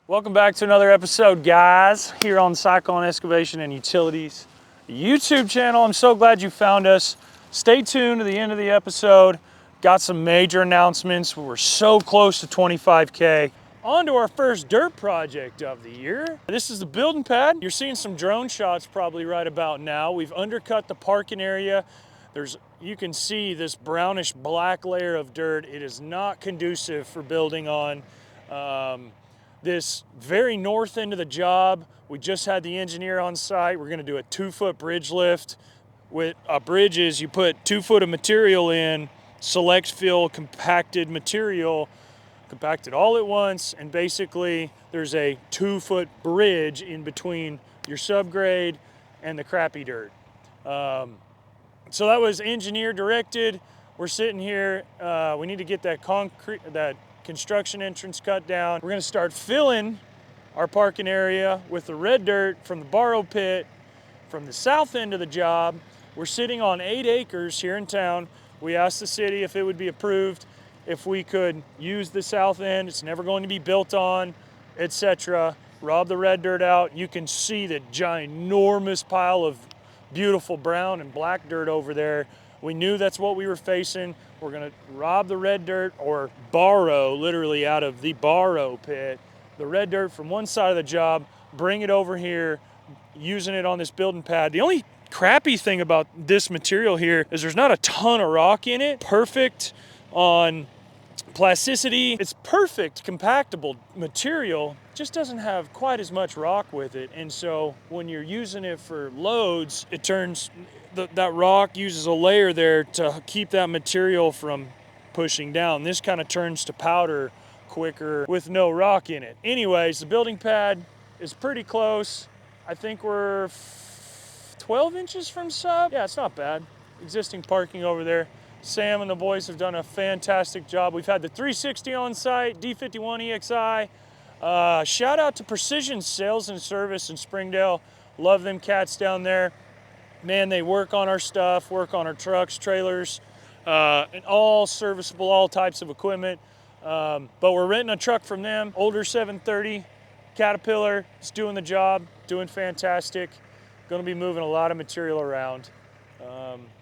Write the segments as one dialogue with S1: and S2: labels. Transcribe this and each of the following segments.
S1: Welcome back to another episode, guys, here on Cyclone Excavation and Utilities YouTube channel. I'm so glad you found us. Stay tuned to the end of the episode. Got some major announcements. We're so close to 25K. On to our first dirt project of the year. This is the building pad. You're seeing some drone shots probably right about now. We've undercut the parking area. You can see this brownish black layer of dirt. It is not conducive for building on. This very north end of the job, we just had the engineer on site. We're gonna do a 2-foot bridge lift. With a bridge is you put 2 foot of material in, select fill, compacted material, compacted all at once, and basically there's a 2-foot bridge in between your subgrade and the crappy dirt. So that was engineer directed. We're sitting here, we need to get that construction entrance cut down. We're gonna start filling our parking area with the red dirt from the borrow pit from the south end of the job. We're sitting on 8 acres here in town. We asked the city if it would be approved, if we could use the south end. It's never going to be built on, etc. Rob the red dirt out. You can see the ginormous pile of beautiful brown and black dirt over there. We knew that's what we were facing. We're gonna rob the red dirt, or borrow, literally out of the borrow pit, the red dirt from one side of the job, bring it over here, using it on this building pad. The only crappy thing about this material here is there's not a ton of rock in it. Perfect on plasticity. It's perfect compactable material, just doesn't have quite as much rock with it. And so when you're using it for loads, it turns, that rock uses a layer there to keep that material from pushing down. This kind of turns to powder quicker with no rock in it. Anyways, the building pad is pretty close. I think we're 12 inches from sub. Yeah, it's not bad. Existing parking over there. Sam and the boys have done a fantastic job. We've had the 360 on site, D51 EXI. Shout out to Precision Sales and Service in Springdale. Love them cats down there. Man, they work on our stuff, work on our trucks, trailers, and all serviceable, all types of equipment. But we're renting a truck from them, older 730 Caterpillar. It's doing the job, doing fantastic. Going to be moving a lot of material around.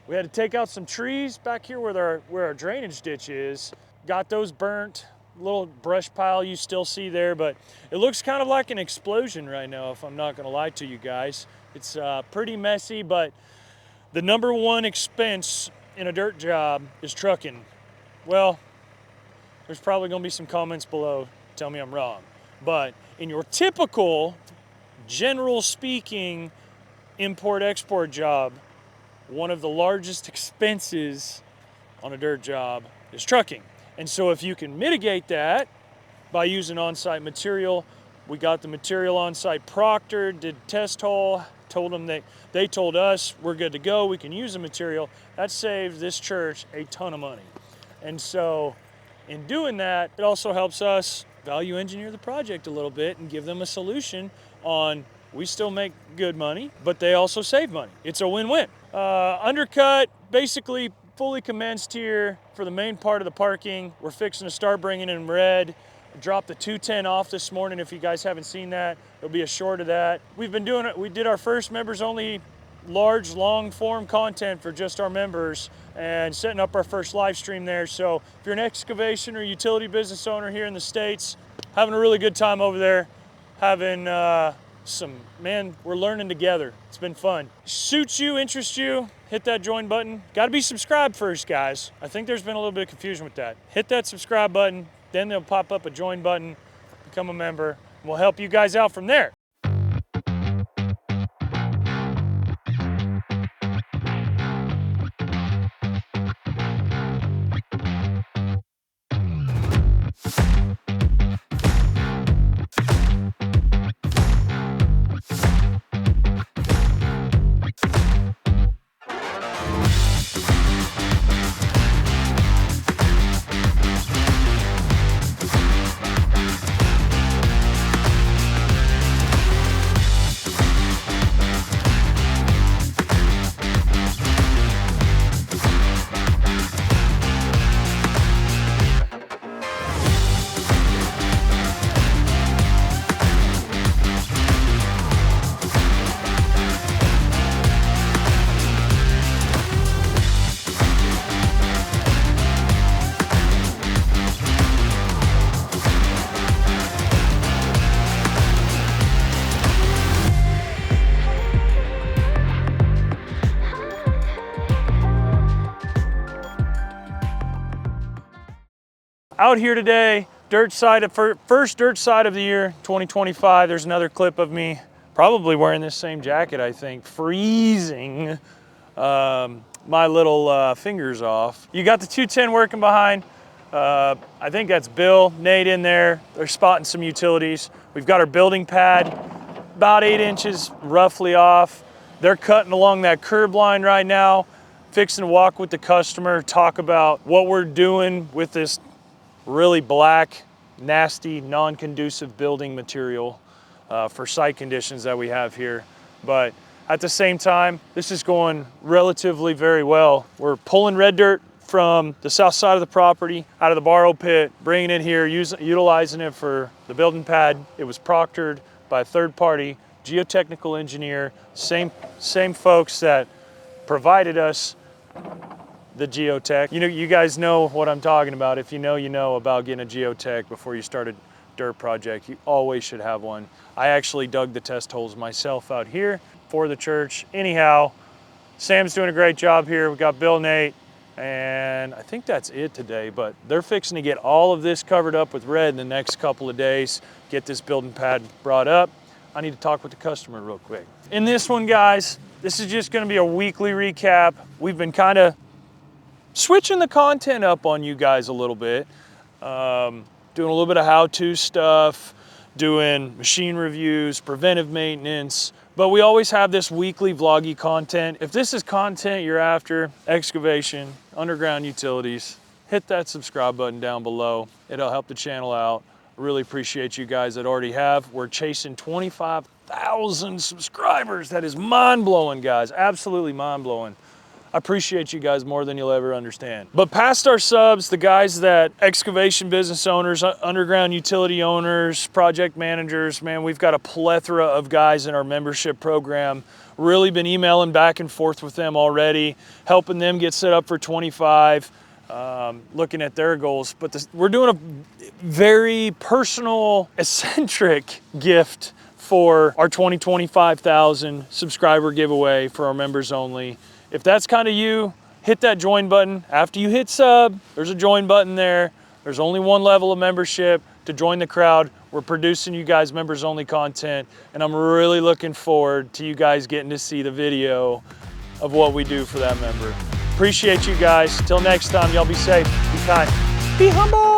S1: We had to take out some trees back here where our drainage ditch is. Got those burnt. Little brush pile you still see there, but it looks kind of like an explosion right now, if I'm not going to lie to you guys. It's pretty messy, but the number one expense in a dirt job is trucking. Well, there's probably going to be some comments below. Tell me I'm wrong. But in your typical, general speaking, import-export job, one of the largest expenses on a dirt job is trucking. And so if you can mitigate that by using on-site material, we got the material on-site proctored, did test hole, told them they told us we're good to go, we can use the material. That saved this church a ton of money. And so in doing that, it also helps us value engineer the project a little bit and give them a solution on, we still make good money, but they also save money. It's a win-win. Undercut, basically fully commenced here for the main part of the parking. We're fixing to start bringing in red. Dropped the 210 off this morning. If you guys haven't seen that, there'll be a short of that. We've been doing it. We did our first members only large, long form content for just our members and setting up our first live stream there. So if you're an excavation or utility business owner here in the States, having a really good time over there, having we're learning together. It's been fun. Suits you, interests you, hit that join button. Got to be subscribed first, guys. I think there's been a little bit of confusion with that. Hit that subscribe button, then they'll pop up a join button, become a member, and we'll help you guys out from there. out here today, first dirt side of the year, 2025. There's another clip of me probably wearing this same jacket, I think, freezing my little fingers off. You got the 210 working behind. I think that's Bill, Nate in there. They're spotting some utilities. We've got our building pad about 8 inches roughly off. They're cutting along that curb line right now, fixing to walk with the customer, talk about what we're doing with this really black, nasty, non-conducive building material for site conditions that we have here. But at the same time, this is going relatively very well. We're pulling red dirt from the south side of the property, out of the borrow pit, bringing it here, utilizing it for the building pad. It was proctored by a third-party geotechnical engineer, same folks that provided us the geotech. You guys know what I'm talking about. If you know about getting a geotech before you start a dirt project. You always should have one. I actually dug the test holes myself out here for the church. Anyhow, Sam's doing a great job here. We got Bill, Nate, and I think that's it today, but they're fixing to get all of this covered up with red in the next couple of days, get this building pad brought up. I need to talk with the customer real quick. In this one, guys, this is just gonna be a weekly recap. We've been kind of switching the content up on you guys a little bit, doing a little bit of how-to stuff, doing machine reviews, preventive maintenance, but we always have this weekly vloggy content. If this is content you're after, excavation, underground utilities, hit that subscribe button down below. It'll help the channel out. Really appreciate you guys that already have. We're chasing 25,000 subscribers. That is mind-blowing, guys, absolutely mind-blowing. I appreciate you guys more than you'll ever understand. But past our subs, the guys that excavation business owners, underground utility owners, project managers, man, we've got a plethora of guys in our membership program. Really been emailing back and forth with them already, helping them get set up for 25, looking at their goals. But we're doing a very personal, eccentric gift for our 25,000 subscriber giveaway for our members only. If that's kind of you, hit that join button. After you hit sub, there's a join button there. There's only one level of membership to join the crowd. We're producing you guys members only content, and I'm really looking forward to you guys getting to see the video of what we do for that member. Appreciate you guys. Till next time, y'all be safe, be kind, be humble.